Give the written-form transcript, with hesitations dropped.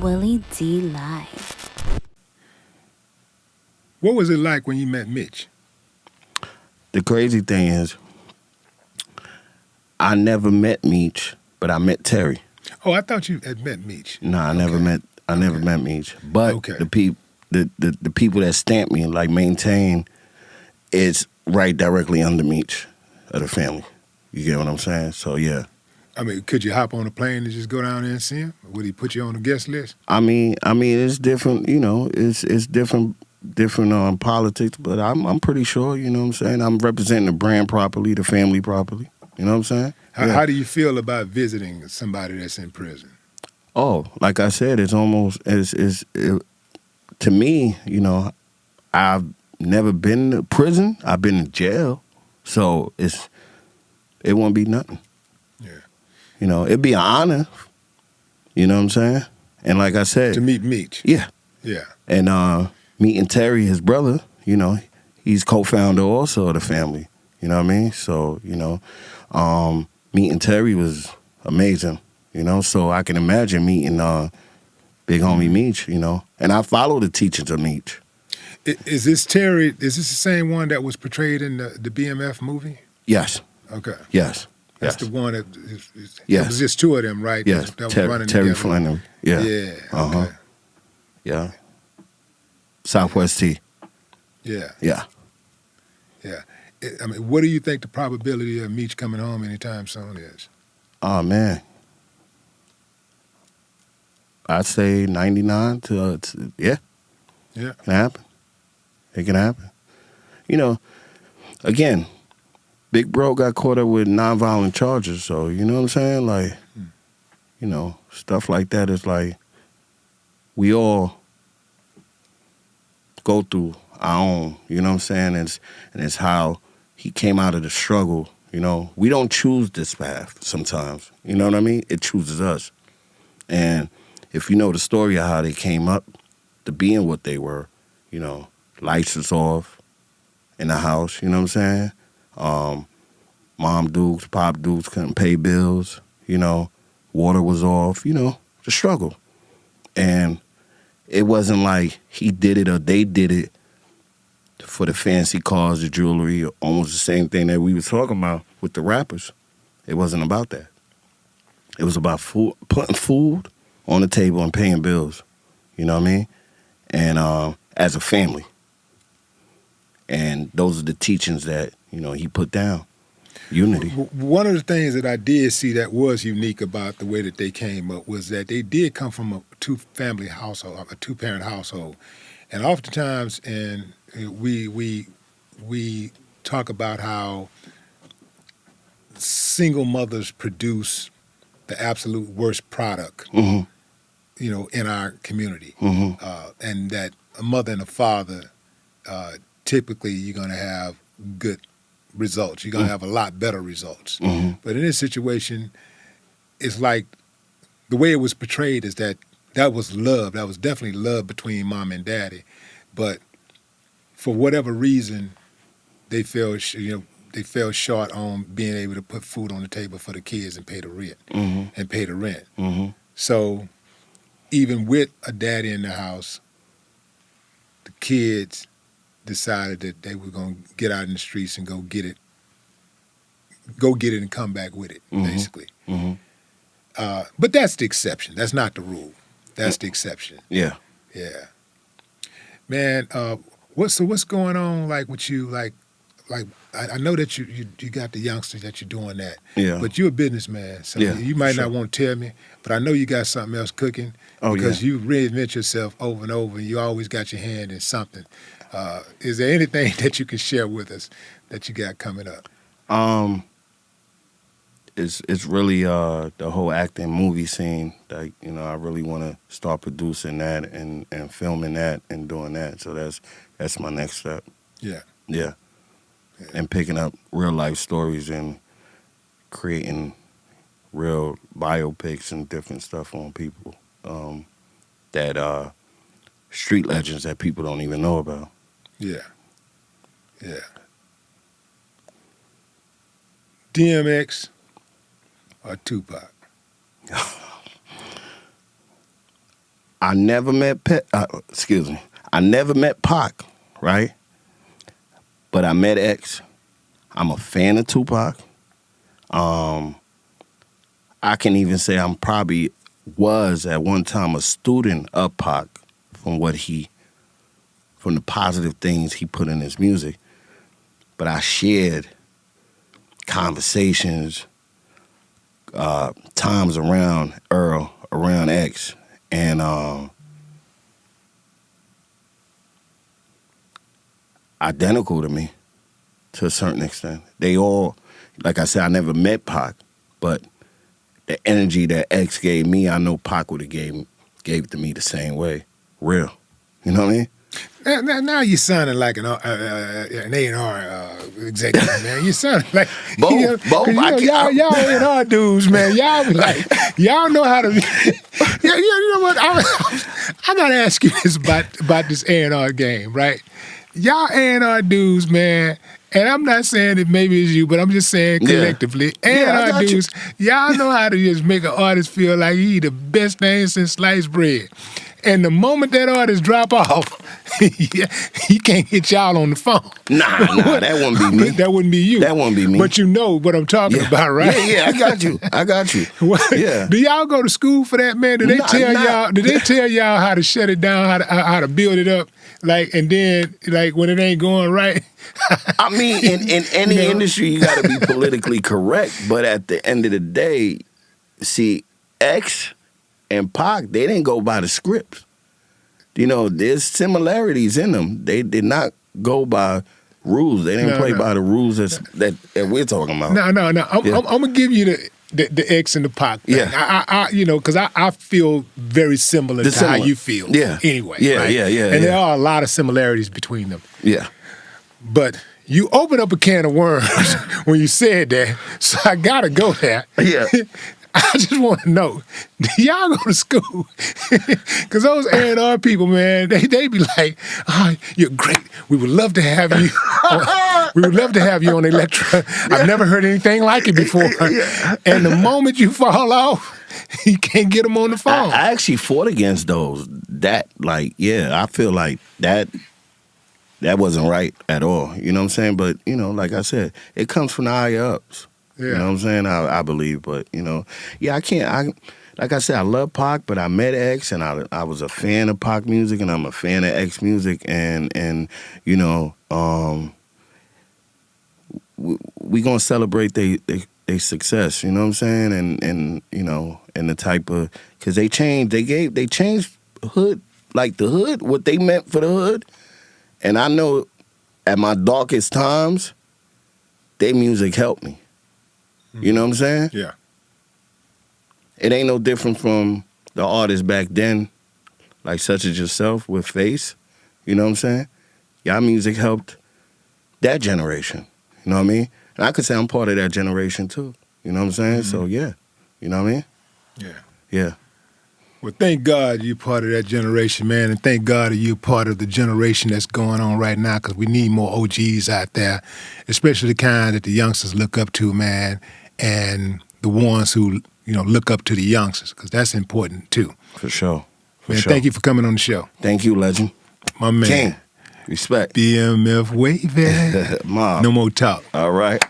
Willie D Live. What was it like when you met Meech? The crazy thing is, I never met Meech, but I met Terry. Oh, I thought you had met Meech. No, I never met Meech. But the people that stamp me, like Maintain, is right directly under Meech of the family. You get what I'm saying? So yeah. I mean, could you hop on a plane and just go down there and see him? Or would he put you on the guest list? I mean, it's different. You know, it's different politics. But I'm pretty sure. You know what I'm saying? I'm representing the brand properly, the family properly. You know what I'm saying? How do you feel about visiting somebody that's in prison? Oh, like I said, it's almost to me. You know, I've never been to prison. I've been in jail, so it won't be nothing. Yeah. You know, it'd be an honor. You know what I'm saying? And like I said, to meet Meech. Yeah. Yeah. And meeting Terry, his brother. You know, he's co-founder also of the family. You know what I mean? So you know. Meeting Terry was amazing, you know, so I can imagine meeting big homie Meech, you know, and I follow the teachings of Meech. Is this Terry, is this the same one that was portrayed in the BMF movie? Yes. Okay. Yes. That's the one that, yes. It was just two of them, right? Yes, that was running Terry together. Flannery, yeah. Yeah, okay. Yeah. Southwest T. Yeah. Yeah. Yeah. I mean, what do you think the probability of Meech coming home anytime soon is? Oh, man. I'd say 99 to, yeah. Yeah. It can happen. It can happen. You know, again, Big Bro got caught up with nonviolent charges, so, you know what I'm saying? Like, you know, stuff like that is like, we all go through our own, you know what I'm saying? And it's how he came out of the struggle, you know. We don't choose this path sometimes, you know what I mean? It chooses us. And if you know the story of how they came up to being what they were, you know, lights was off in the house, you know what I'm saying? Mom dukes, pop dukes couldn't pay bills, you know. Water was off, you know, the struggle. And it wasn't like he did it or they did it for the fancy cars, the jewelry, almost the same thing that we was talking about with the rappers. It wasn't about that. It was about food, putting food on the table and paying bills. You know what I mean? And as a family. And those are the teachings that, you know, he put down. Unity. One of the things that I did see that was unique about the way that they came up was that they did come from a two-family household, a two-parent household. And oftentimes, and we talk about how single mothers produce the absolute worst product, you know, in our community, and that a mother and a father, typically you're going to have good results. You're going to have a lot better results. But in this situation, it's like the way it was portrayed is that was love. That was definitely love between mom and daddy. But for whatever reason, they fell short on being able to put food on the table for the kids and pay the rent. So even with a daddy in the house, the kids decided that they were going to get out in the streets and go get it and come back with it, basically. But that's the exception. That's not the rule. That's the exception. Yeah. Yeah. Man, what's going on like with you? Like I know that you got the youngsters that you're doing that. Yeah. But you're a businessman, so you might not want to tell me, but I know you got something else cooking because you reinvent yourself over and over, and you always got your hand in something. Is there anything that you can share with us that you got coming up? It's really the whole acting movie scene that, you know, I really want to start producing that and filming that and doing that. So that's my next step. Yeah. And picking up real life stories and creating real biopics and different stuff on people that street legends that people don't even know about. Yeah. DMX or Tupac? I never met I never met Pac, right? But I met X. I'm a fan of Tupac. I can even say I'm probably was at one time a student of Pac from the positive things he put in his music. But I shared conversations, times around Earl, around X, and identical to me to a certain extent. They all, like I said, I never met Pac, but the energy that X gave me, I know Pac would have gave it to me the same way. Real. You know what I mean? Now you sounding like an A&R executive, man. You sounding like both. Y'all A&R dudes, man. Y'all be like, y'all know how to. You know what? I gotta ask you this about this A&R game, right? Y'all A&R dudes, man. And I'm not saying that maybe it's you, but I'm just saying collectively. A&R dudes, y'all know how to just make an artist feel like he the best thing since sliced bread. And the moment that artist drop off, he can't hit y'all on the phone. Nah, that wouldn't be me. That wouldn't be you. That wouldn't be me. But you know what I'm talking about, right? Yeah, I got you. Yeah. Do y'all go to school for that, man? Did they tell y'all? Did they tell y'all how to shut it down, how to build it up, like, and then like when it ain't going right? I mean, in any industry, you got to be politically correct. But at the end of the day, see, X and Pac, they didn't go by the scripts. You know, there's similarities in them. They did not go by rules. They didn't play by the rules that we're talking about. No. I'm gonna give you the X and the Pac thing. Yeah. I because I feel very similar to how you feel. Yeah. Anyway. Yeah, right? yeah. And there are a lot of similarities between them. Yeah. But you opened up a can of worms when you said that, so I gotta go there. Yeah. I just want to know, do y'all go to school? Because those A&R people, man, they be like, oh, you're great. We would love to have you. We would love to have you on Electra. I've never heard anything like it before. And the moment you fall off, you can't get them on the phone. I actually fought against those. I feel like that wasn't right at all. You know what I'm saying? But, like I said, it comes from the higher ups. Yeah. You know what I'm saying? I believe, but, I can't. Like I said, I love Pac, but I met X, and I was a fan of Pac music, and I'm a fan of X music, and we gonna celebrate they success. You know what I'm saying? And the type of, because they changed hood, like the hood, what they meant for the hood, and I know at my darkest times, their music helped me. You know what I'm saying? Yeah. It ain't no different from the artists back then, like such as yourself with Face. You know what I'm saying? Y'all music helped that generation. You know what I mean? And I could say I'm part of that generation too. You know what I'm saying? Mm-hmm. So yeah. You know what I mean? Yeah. Yeah. Well, thank God you're part of that generation, man, and thank God that you're part of the generation that's going on right now, because we need more OGs out there, especially the kind that the youngsters look up to, man, and the ones who, look up to the youngsters, because that's important too. For sure. Man, thank you for coming on the show. Thank you, legend. My man. King. Respect. BMF Wavy. Mom. No more talk. All right.